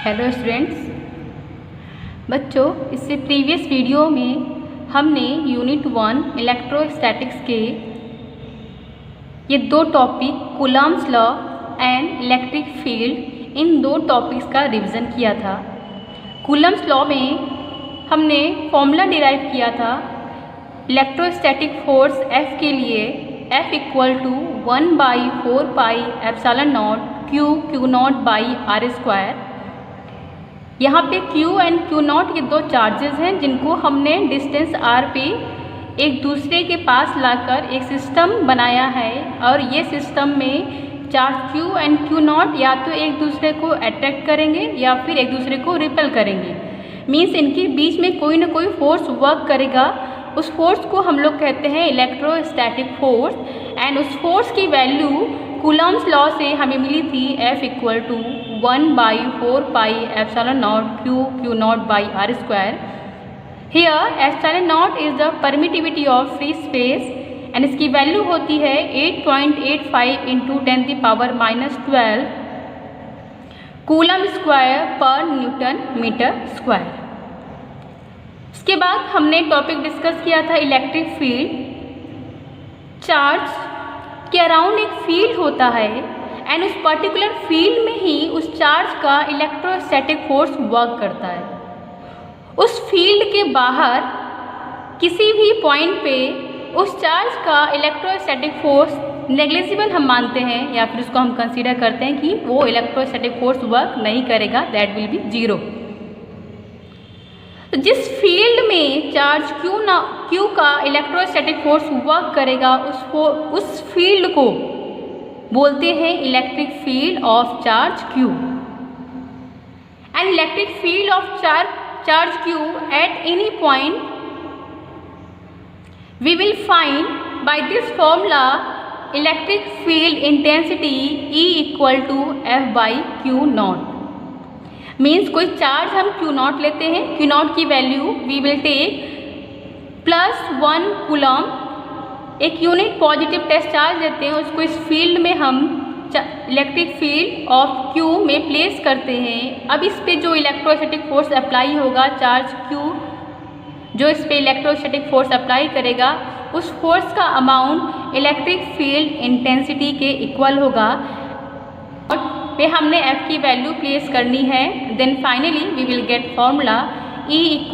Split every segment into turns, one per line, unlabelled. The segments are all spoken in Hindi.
Hello students. बच्चों, इससे प्रीवियस वीडियो में हमने यूनिट 1 इलेक्ट्रोस्टैटिक्स के ये दो topic Coulomb's law and electric field, इन दो टॉपिक्स का रिवीजन किया था। कूलम्ब्स लॉ में हमने फॉर्मूला डिराइव किया था इलेक्ट्रोस्टैटिक फोर्स F के लिए, F = 1/4 pi epsilon not Q0/r²। यहाँ पे Q एंड Q0 ये दो चार्जेस हैं जिनको हमने डिस्टेंस r पे एक दूसरे के पास लाकर एक सिस्टम बनाया है, और ये सिस्टम में चार्ज Q एंड Q0 या तो एक दूसरे को अट्रैक्ट करेंगे या फिर एक दूसरे को रिपेल करेंगे। मीन्स इनके बीच में कोई ना कोई फोर्स वर्क करेगा। उस फोर्स को हम लोग कहते हैं इलेक्ट्रोस्टैटिक फोर्स, एंड उस फोर्स की वैल्यू कूलम्ब्स लॉ से हमें मिली थी F = 1/4 pi epsilon not Q0/r²। Here epsilon not is the permittivity of free space, and इसकी वैल्यू होती है 8.85 × 10⁻⁻12 कूलम स्क्वायर पर न्यूटन मीटर स्क्वायर। इसके बाद हमने टॉपिक डिस्कस किया था इलेक्ट्रिक फील्ड। चार्ज के अराउंड एक फील्ड होता है, एंड उस पर्टिकुलर फील्ड में ही उस चार्ज का इलेक्ट्रोस्टैटिक फोर्स वर्क करता है। उस फील्ड के बाहर किसी भी पॉइंट पे उस चार्ज का इलेक्ट्रोस्टैटिक फोर्स नेग्लिजिबल हम मानते हैं, या फिर उसको हम कंसीडर करते हैं कि वो इलेक्ट्रोस्टैटिक फोर्स वर्क नहीं करेगा, दैट विल बी 0। तो जिस फील्ड में चार्ज Q का इलेक्ट्रोस्टैटिक फोर्स वर्क करेगा, उस फील्ड को बोलते हैं electric field of charge Q। And electric field of charge Q at any point we will find by this formula electric field intensity E = F/Q0। Means कोई चार्ज हम Q0 लेते हैं, Q0 की value we will take +1 coulomb, एक यूनिट पॉजिटिव टेस्ट चार्ज लेते हैं, उसको इस फील्ड में हम इलेक्ट्रिक फील्ड ऑफ Q में प्लेस करते हैं। अब इस पे जो इलेक्ट्रोस्टैटिक फोर्स अप्लाई होगा, चार्ज Q जो इस पे इलेक्ट्रोस्टैटिक फोर्स अप्लाई करेगा, उस फोर्स का अमाउंट इलेक्ट्रिक फील्ड इंटेंसिटी के इक्वल होगा। पे हमने F की वैल्यू प्लेस करनी है। Then finally we will get formula E =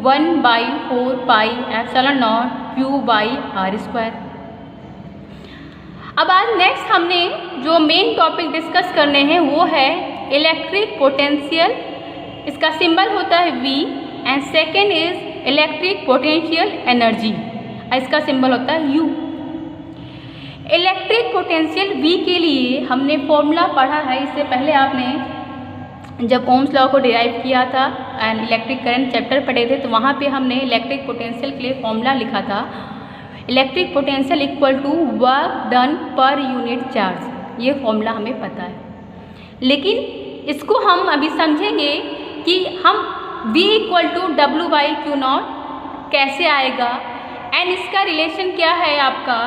1/4 pi epsilon naught Q/r²। अब आज नेक्स्ट हमने जो मेन टॉपिक डिस्कस करने हैं वो है इलेक्ट्रिक पोटेंशियल। इसका सिंबल होता है V, and second is electric potential energy, इसका सिंबल होता है U। इलेक्ट्रिक पोटेंशियल V के लिए हमने फॉर्मूला पढ़ा है। इससे पहले आपने जब ओम्स लॉ को डिराइव किया था एंड इलेक्ट्रिक करंट चैप्टर पढ़े थे, तो वहाँ पे हमने इलेक्ट्रिक पोटेंशियल के लिए फॉर्मूला लिखा था electric potential = work done per unit charge. ये फॉर्मूला हमें पता है, लेकिन इसको हम अभी समझेंगे कि हम V = W/Q0 कैसे आएगा, एंड इसका रिलेशन क्या है आपका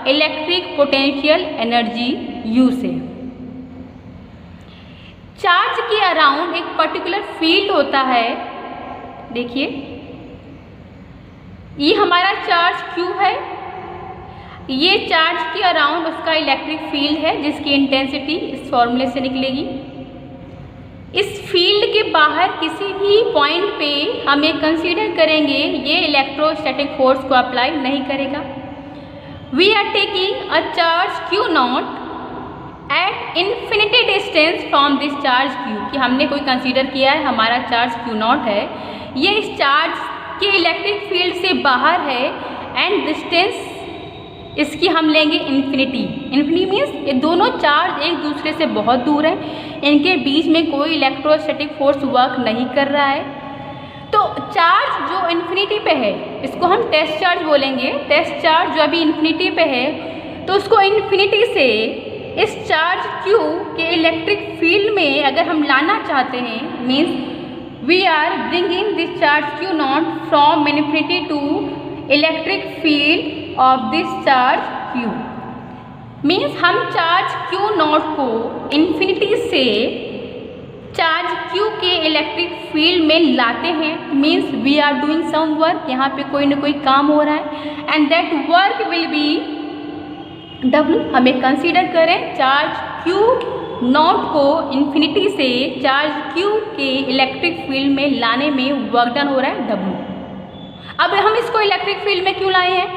इलेक्ट्रिक पोटेंशियल एनर्जी U से। चार्ज के अराउंड एक पर्टिकुलर फील्ड होता है। देखिए, ये हमारा चार्ज Q है, ये चार्ज के अराउंड उसका इलेक्ट्रिक फील्ड है जिसकी इंटेंसिटी इस फॉर्मूले से निकलेगी। इस फील्ड के बाहर किसी भी पॉइंट पे हम ये कंसीडर करेंगे ये इलेक्ट्रोस्टैटिक फोर्स को अप्लाई नहीं करेगा। We are taking a charge Q0 at infinity distance from this charge Q, कि हमने कोई कंसीडर किया है हमारा चार्ज Q0 है, ये इस चार्ज के इलेक्ट्रिक फील्ड से बाहर है, एंड डिस्टेंस इसकी हम लेंगे इन्फिनिटी। इन्फिनिटी मीन्स ये दोनों चार्ज एक दूसरे से बहुत दूर है, इनके बीच में कोई इलेक्ट्रोस्टैटिक फोर्स वर्क नहीं कर रहा है। तो चार्ज जो इन्फिनिटी पे है इसको हम टेस्ट चार्ज बोलेंगे। टेस्ट चार्ज जो अभी इन्फिनिटी पे है, तो उसको इन्फिनिटी से इस चार्ज Q के इलेक्ट्रिक फील्ड में अगर हम लाना चाहते हैं, means we are bringing this charge Q0 from infinity to electric field of this charge Q। Means हम चार्ज Q0 को इन्फिनिटी से चार्ज Q के इलेक्ट्रिक फील्ड में लाते हैं, means we are doing some work, यहाँ पे कोई ना कोई काम हो रहा है, and that work will be W। हमें कंसीडर करें चार्ज Q नॉट को इन्फिनिटी से चार्ज Q के इलेक्ट्रिक फील्ड में लाने में वर्क डन हो रहा है W। अब हम इसको इलेक्ट्रिक फील्ड में क्यों लाए हैं?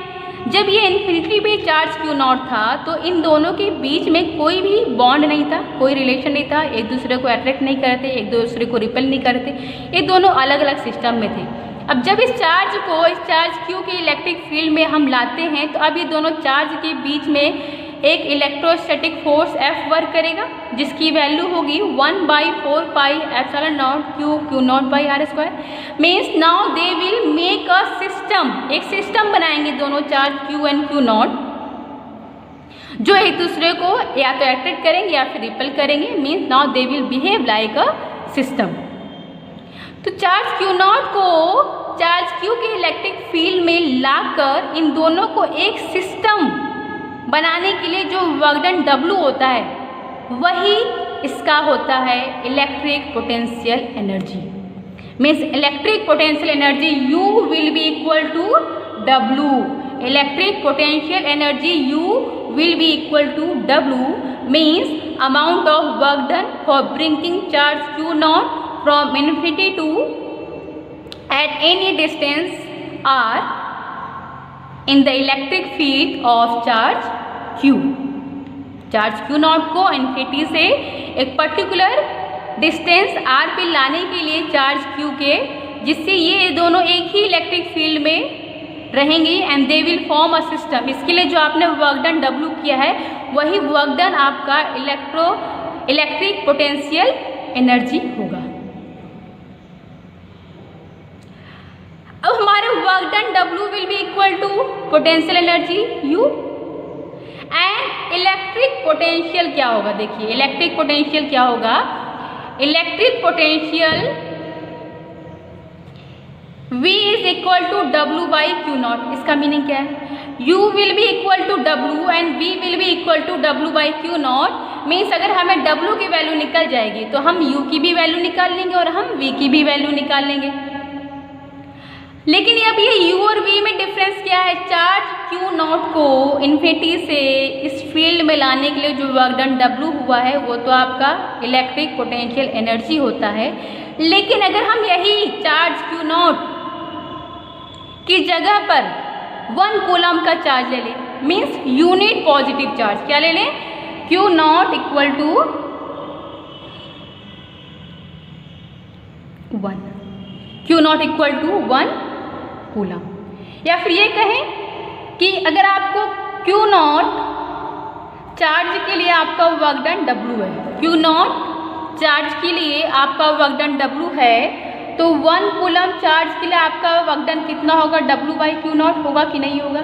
जब ये इन्फिनिटी पे चार्ज Q नॉट था तो इन दोनों के बीच में कोई भी बॉन्ड नहीं था, कोई रिलेशन नहीं था, एक दूसरे को अट्रैक्ट नहीं करते, एक दूसरे को रिपेल नहीं करते, ये दोनों अलग अलग सिस्टम में थे। अब जब इस चार्ज Q के इलेक्ट्रिक फील्ड में हम लाते हैं तो अब ये दोनों चार्ज के बीच में एक इलेक्ट्रोस्टैटिक फोर्स F वर्क करेगा, जिसकी वैल्यू होगी 1/4 pi epsilon naught Q naught by R square. Means now they will make a system, एक सिस्टम बनाएंगे दोनों charge Q and Q not, जो एक दूसरे को या तो अट्रैक्ट करेंगे या फिर रिपेल करेंगे। Means now they will behave like a system. तो चार्ज Q नॉट को चार्ज Q के इलेक्ट्रिक फील्ड में लाकर इन दोनों को एक सिस्टम बनाने के लिए जो वर्क डन W होता है वही इसका होता है electric potential energy. Means electric potential energy U will be equal to W। Electric potential energy U will be equal to W means amount of work done for bringing charge Q naught from infinity to at any distance r in the electric field of charge Q। चार्ज Q नॉट को इन्फिनिटी से एक पर्टिकुलर डिस्टेंस r पे लाने के लिए चार्ज Q के, जिससे ये दोनों एक ही इलेक्ट्रिक फील्ड में रहेंगे and they will form a system. इसके लिए जो आपने वर्क डन W किया है वही वर्क डन आपका इलेक्ट्रिक पोटेंशियल एनर्जी होगा। अब हमारे work done W will be equal to potential energy U and electric potential क्या होगा? देखिए इलेक्ट्रिक पोटेंशियल क्या होगा? Electric potential V is equal to W by Q naught. इसका मीनिंग क्या है? U will be equal to W and V will be equal to W by Q naught. Means अगर हमें W की वैल्यू निकल जाएगी तो हम U की भी वैल्यू निकाल लेंगे और हम V की भी वैल्यू निकाल लेंगे। लेकिन अब ये U और V में डिफरेंस क्या है? चार्ज Q नॉट को इन्फिनिटी से इस फील्ड में लाने के लिए जो वर्क डन W हुआ है वो तो आपका इलेक्ट्रिक पोटेंशियल एनर्जी होता है। लेकिन अगर हम यही चार्ज Q नॉट की जगह पर 1 कूलम का चार्ज ले लें, मीन्स यूनिट पॉजिटिव चार्ज, क्या ले लें? Q naught equal to 1, Q naught equal to 1 coulomb. या फिर ये कहें कि अगर आपको Q नॉट चार्ज के लिए आपका वर्क डन W है, Q नॉट चार्ज के लिए आपका वर्क डन W है, तो 1 कूलम चार्ज के लिए आपका वर्क डन कितना होगा? W बाई Q नॉट होगा कि नहीं होगा?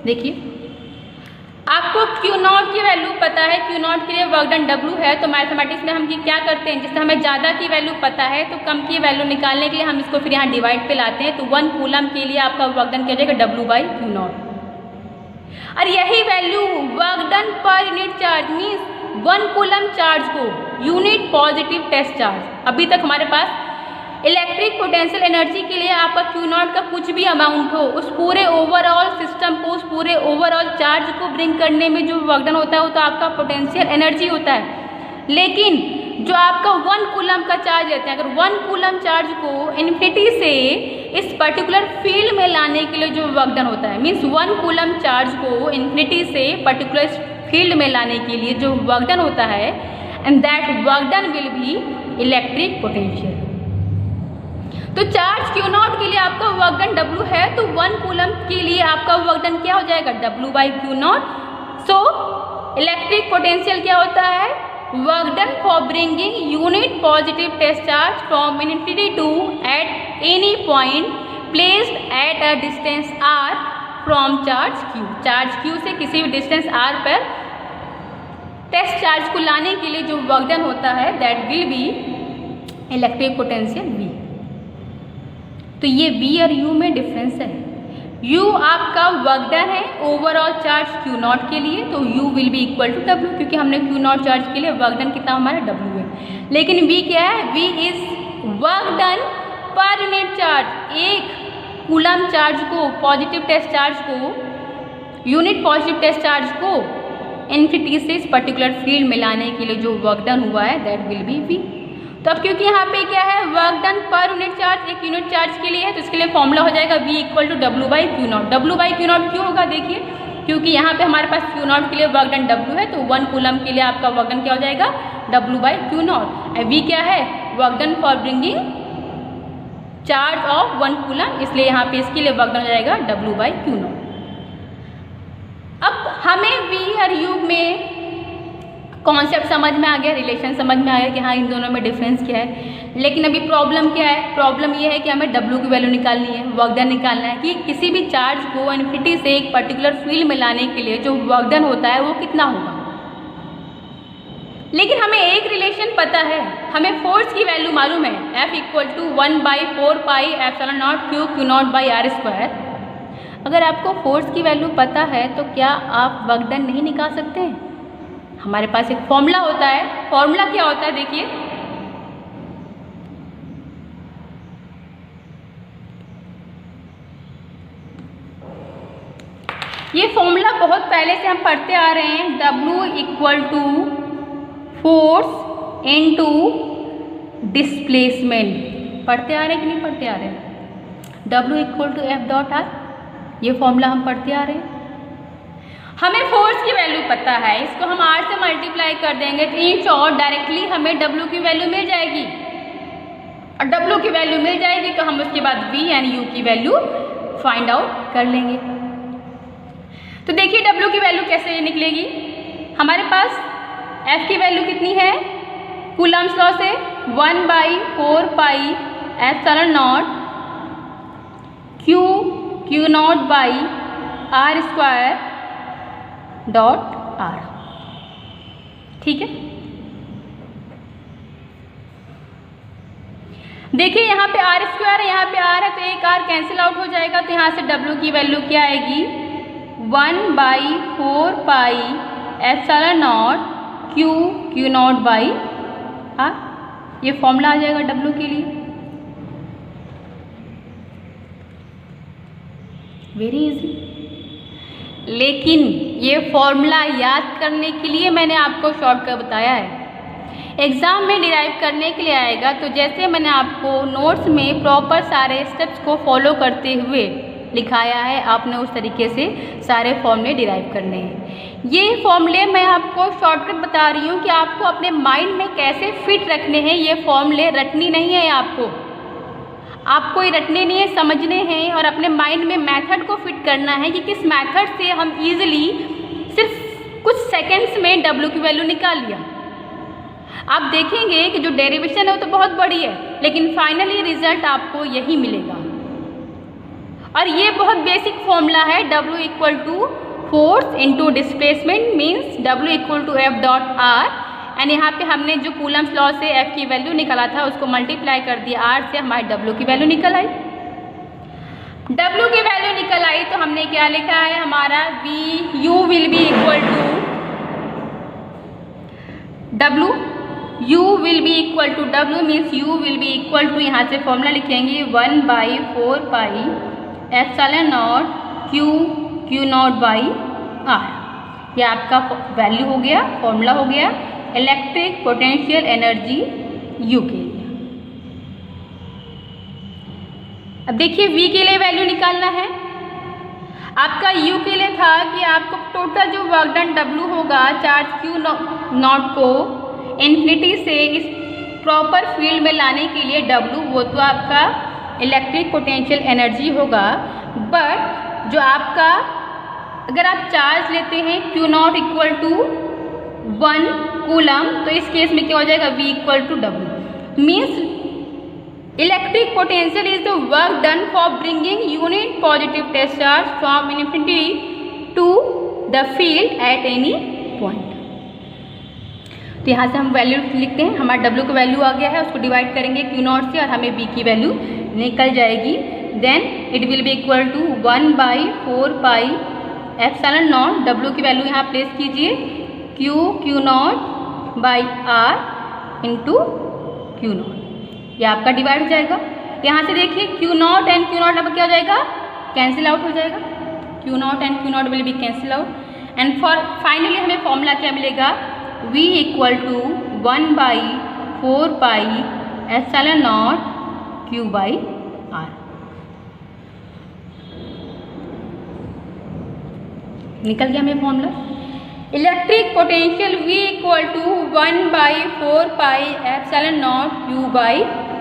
देखिए आपको Q नॉट की वैल्यू पता है, Q नॉट के लिए वर्क डन W है, तो मैथमेटिक्स में हम क्या करते हैं, जिससे हमें ज़्यादा की वैल्यू पता है तो कम की वैल्यू निकालने के लिए हम इसको फिर यहाँ डिवाइड पे लाते हैं। तो 1 कूलम के लिए आपका वर्क डन क्या हो जाएगा? W by Q not. और यही value work done per unit charge means 1 coulomb charge को यूनिट पॉजिटिव टेस्ट चार्ज, अभी तक हमारे पास इलेक्ट्रिक पोटेंशियल एनर्जी के लिए आपका Q नॉट का कुछ भी अमाउंट हो, उस पूरे ओवरऑल सिस्टम को, उस पूरे ओवरऑल चार्ज को ब्रिंग करने में जो वर्क डन होता है वो तो आपका पोटेंशियल एनर्जी होता है। लेकिन जो आपका 1 कूलम का चार्ज लेते हैं, अगर 1 कूलम चार्ज को इन्फिनिटी से इस पर्टिकुलर फील्ड में लाने के लिए जो वर्क डन होता है, मीन्स 1 कूलम चार्ज को इन्फिनिटी से पर्टिकुलर फील्ड में लाने के लिए जो वर्क डन होता है, and that work done will be electric potential. तो चार्ज Q नॉट के लिए आपका वर्क डन W है, तो 1 कूलम के लिए आपका वर्क डन क्या हो जाएगा? W by Q naught. So electric potential क्या होता है? Work done for bringing unit positive test charge from infinity to at any point placed at a distance r from charge Q। चार्ज Q से किसी भी डिस्टेंस r पर टेस्ट चार्ज को लाने के लिए जो वर्क डन होता है that will be electric potential V। तो ये V और U में डिफरेंस है। U आपका वर्क डन है ओवरऑल चार्ज Q नॉट के लिए, तो U will be equal to W, क्योंकि हमने Q नॉट चार्ज के लिए वर्क डन कितना हमारा W है। लेकिन V क्या है, V is work done per unit charge. एक कूलम चार्ज को, पॉजिटिव टेस्ट चार्ज को, यूनिट पॉजिटिव टेस्ट चार्ज को इन्फिनिटी से इस पर्टिकुलर फील्ड में लाने के लिए जो वर्क डन हुआ है दैट विल बी V। तो अब क्योंकि यहाँ पे क्या है, work done per unit charge एक यूनिट चार्ज के लिए है, तो इसके लिए फॉर्मूला हो जाएगा V equal to W by Q naught. W by Q naught क्यों होगा, देखिए क्योंकि यहाँ पे हमारे पास क्यू नॉट के लिए वर्क डन W है, तो 1 कूलम के लिए आपका वर्क डन क्या हो जाएगा, W by Q not. V क्या है, work done for bringing charge of 1 coulomb, इसलिए यहाँ पे इसके लिए वर्क डन हो जाएगा W बाई क्यू नॉट। अब हमें V और U में कॉन्सेप्ट समझ में आ गया, रिलेशन समझ में आ गया कि हाँ इन दोनों में डिफरेंस क्या है। लेकिन अभी प्रॉब्लम क्या है, प्रॉब्लम ये है कि हमें W की वैल्यू निकालनी है, वर्क डन निकालना है कि किसी भी चार्ज को इन्फिनिटी से एक पर्टिकुलर फील्ड में लाने के लिए जो वर्क डन होता है वो कितना होगा। लेकिन हमें एक रिलेशन पता है, हमें फोर्स की वैल्यू मालूम है, F equal to 1/4 pi epsilon naught Q naught by R square. अगर आपको फोर्स की वैल्यू पता है तो क्या आप वर्क डन नहीं निकाल सकते हैं। हमारे पास एक फॉर्मूला होता है, फॉर्मूला क्या होता है देखिए, ये फॉर्मूला बहुत पहले से हम पढ़ते आ रहे हैं, W equal to force into displacement. पढ़ते आ रहे हैं कि नहीं पढ़ते आ रहे हैं, W equal to F dot R, ये फॉर्मूला हम पढ़ते आ रहे हैं। हमें फोर्स की वैल्यू पता है, इसको हम R से मल्टीप्लाई कर देंगे तो इन शॉर्ट डायरेक्टली हमें W की वैल्यू मिल जाएगी, और W की वैल्यू मिल जाएगी तो हम उसके बाद V यानी U की वैल्यू फाइंड आउट कर लेंगे। तो देखिए W की वैल्यू कैसे निकलेगी, हमारे पास F की वैल्यू कितनी है, कूलम्स लॉ से 1/4 pi epsilon naught Q naught by R square dot R, ठीक है। देखिए यहाँ पे R स्क्वायर है, यहाँ पे R है, तो एक R कैंसिल आउट हो जाएगा, तो यहाँ से W की वैल्यू क्या आएगी, 1/4 pi epsilon naught Q naught by R, ये फॉर्मूला आ जाएगा W के लिए। Very easy. लेकिन ये फॉर्मूला याद करने के लिए मैंने आपको शॉर्टकट बताया है, एग्ज़ाम में डिराइव करने के लिए आएगा, तो जैसे मैंने आपको नोट्स में प्रॉपर सारे स्टेप्स को फॉलो करते हुए लिखाया है, आपने उस तरीके से सारे फॉर्मूले डिराइव करने हैं। ये फॉर्मूले मैं आपको शॉर्टकट बता रही हूँ कि आपको अपने माइंड में कैसे फिट रखने हैं, ये फॉर्मूले रटनी नहीं है आपको ये रटने नहीं है, समझने हैं और अपने माइंड में मेथड को फिट करना है कि किस मेथड से हम इजीली सिर्फ कुछ सेकंड्स में W की वैल्यू निकाल लिया। आप देखेंगे कि जो डेरिवेशन है वो तो बहुत बड़ी है, लेकिन फाइनली रिजल्ट आपको यही मिलेगा। और ये बहुत बेसिक फॉर्मूला है, W equal to force into displacement means W equal to F dot R, and यहाँ पे हमने जो कूलम्स लॉ से F की वैल्यू निकाला था उसको मल्टीप्लाई कर दिया R से, हमारी W की वैल्यू निकल आई। W की वैल्यू निकल आई तो हमने क्या लिखा है, हमारा U will be equal to W, U will be equal to W means U will be equal to, यहाँ से फॉर्मूला लिखेंगे 1/4 pi epsilon naught Q naught by R, ये आपका वैल्यू हो गया, फॉर्मूला हो गया इलेक्ट्रिक पोटेंशियल एनर्जी U के लिए। अब देखिए V के लिए वैल्यू निकालना है, आपका U के लिए था कि आपको टोटल जो वर्क डन W होगा चार्ज Q नॉट को इन्फिनिटी से इस प्रॉपर फील्ड में लाने के लिए W, वो तो आपका इलेक्ट्रिक पोटेंशियल एनर्जी होगा। बट जो आपका अगर आप चार्ज लेते हैं Q naught equal to 1 coulomb, तो इस केस में क्या हो जाएगा, V equal to W means electric potential is the work done for bringing unit positive test charge from infinity to the field at any point. तो यहाँ से हम वैल्यू लिखते हैं, हमारा W का वैल्यू आ गया है, उसको डिवाइड करेंगे Q नॉट से और हमें V की वैल्यू निकल जाएगी। Then it will be equal to 1/4 pi epsilon naught, W की वैल्यू यहाँ प्लेस कीजिए, Q naught by R into Q naught. ये आपका डिवाइड हो जाएगा। यहाँ से देखिए Q naught and Q naught अब क्या हो जाएगा, कैंसिल आउट हो जाएगा। Q naught and Q naught will be cancel out and for finally हमें फॉर्मूला क्या मिलेगा, V equal to 1/4 pi epsilon naught Q by R। निकल गया हमें formula. Electric potential V equal to 1/4 pi epsilon naught Q by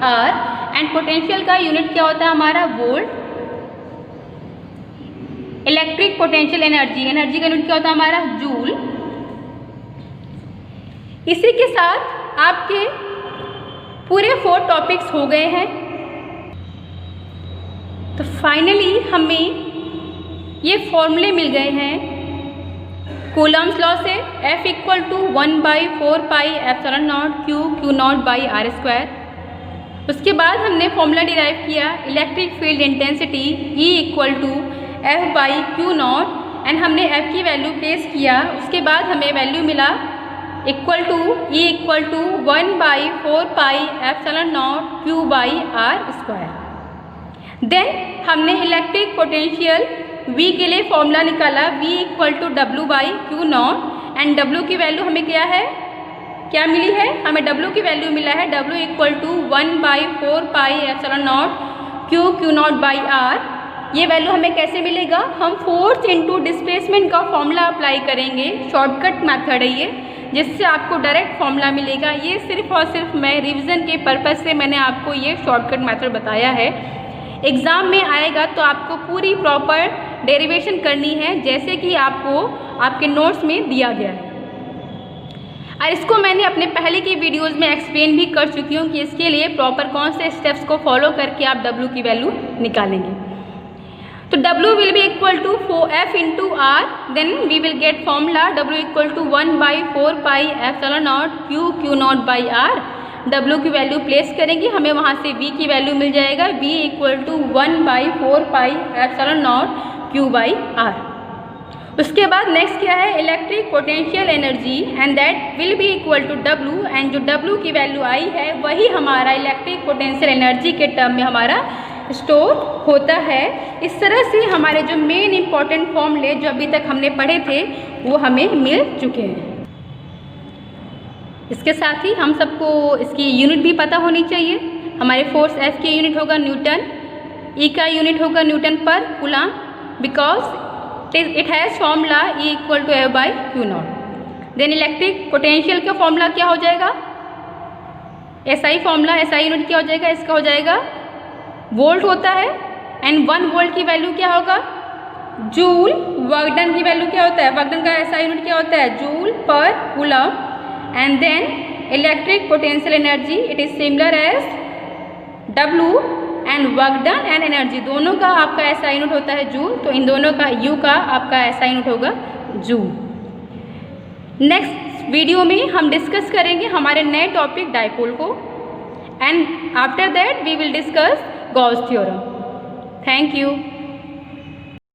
R and potential का यूनिट क्या होता है हमारा, volt. Electric potential energy, energy का यूनिट क्या होता है हमारा, जूल। इसी के साथ आपके पूरे 4 टॉपिक्स हो गए हैं। तो फाइनली हमें ये फॉर्मूले मिल गए हैं कूलम्स लॉ से, F equal to 1/4 pi epsilon naught Q naught by R²। उसके बाद हमने फॉर्मूला डिराइव किया electric field intensity E equal to F by Q naught and हमने F की वैल्यू प्लेस किया। उसके बाद हमें वैल्यू मिला equal to E equal to 1/4 pi epsilon naught Q by R²। Then हमने इलेक्ट्रिक पोटेंशियल V के लिए फॉर्मूला निकाला, V equal to W by Q naught and W की वैल्यू हमें क्या है, क्या मिली है, हमें W की वैल्यू मिला है W equal to 1/4 pi epsilon naught Q naught by R। ये वैल्यू हमें कैसे मिलेगा, हम फोर्स इनटू डिस्प्लेसमेंट का फॉर्मूला अप्लाई करेंगे, शॉर्टकट मेथड है ये, जिससे आपको डायरेक्ट फॉर्मूला मिलेगा। ये सिर्फ और सिर्फ मैं रिवीजन के पर्पज़ से मैंने आपको ये शॉर्टकट मेथड बताया है। एग्ज़ाम में आएगा तो आपको पूरी प्रॉपर डेरिवेशन करनी है जैसे कि आपको आपके नोट्स में दिया गया है। और इसको मैंने अपने पहले की वीडियोस में एक्सप्लेन भी कर चुकी हूँ कि इसके लिए प्रॉपर कौन से स्टेप्स को फॉलो करके आप W की वैल्यू निकालेंगे। तो W will be equal to F into R, then we will get formula W equal to 1/4 pi epsilon naught Q naught by R। W की वैल्यू प्लेस करेंगे, हमें वहाँ से V की वैल्यू मिल जाएगा, V equal to 1/4 pi epsilon naught Q by R। उसके बाद नेक्स्ट क्या है, electric potential energy and that will be equal to W and जो W की वैल्यू आई है वही हमारा इलेक्ट्रिक पोटेंशियल एनर्जी के टर्म में हमारा स्टोर होता है। इस तरह से हमारे जो मेन इंपॉर्टेंट फॉर्मूले जो अभी तक हमने पढ़े थे वो हमें मिल चुके हैं। इसके साथ ही हम सबको इसकी यूनिट भी पता होनी चाहिए। हमारे फोर्स F की यूनिट होगा न्यूटन, E का यूनिट होगा न्यूटन पर coulomb, because it has formula E equal to F by Q naught. Then electric potential का फॉर्मूला क्या हो जाएगा, SI फॉर्मूला, SI यूनिट क्या हो जाएगा, इसका हो जाएगा वोल्ट होता है एंड 1 वोल्ट की वैल्यू क्या होगा, जूल। वर्क डन की वैल्यू क्या होता है, वर्क डन का SI यूनिट क्या होता है, जूल पर coulomb. And then electric potential energy it is similar as W and work done and energy, दोनों का आपका SI यूनिट होता है जूल, तो इन दोनों का U का आपका SI यूनिट होगा जूल। नेक्स्ट वीडियो में हम डिस्कस करेंगे हमारे नए टॉपिक डायपोल को and after that we will discuss Gauss theorem. Thank you.